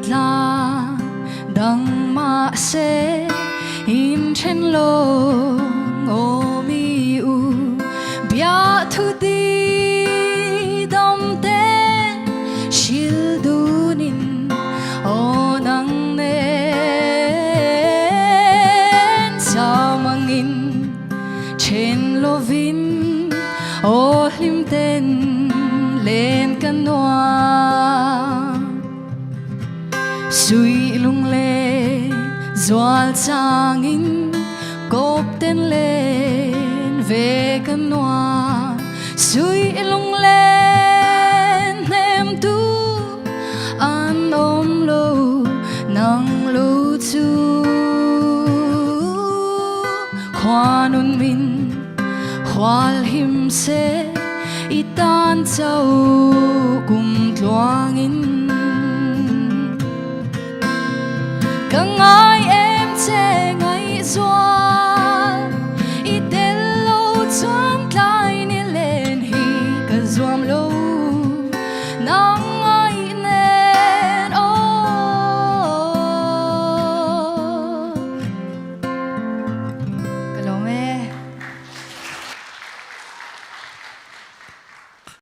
la đằng mà sẽ in trên lô ngô mi u bia thu đi đom tên shil dunin o nang nen sa mangin trên lô vin o lim tên lên canoa suy lung lên doal changin cốp tên lên về canoa suy lung lên em tu an ôm lâu nang lâu chu khoa nun min khoal him se itan châu cùng loangin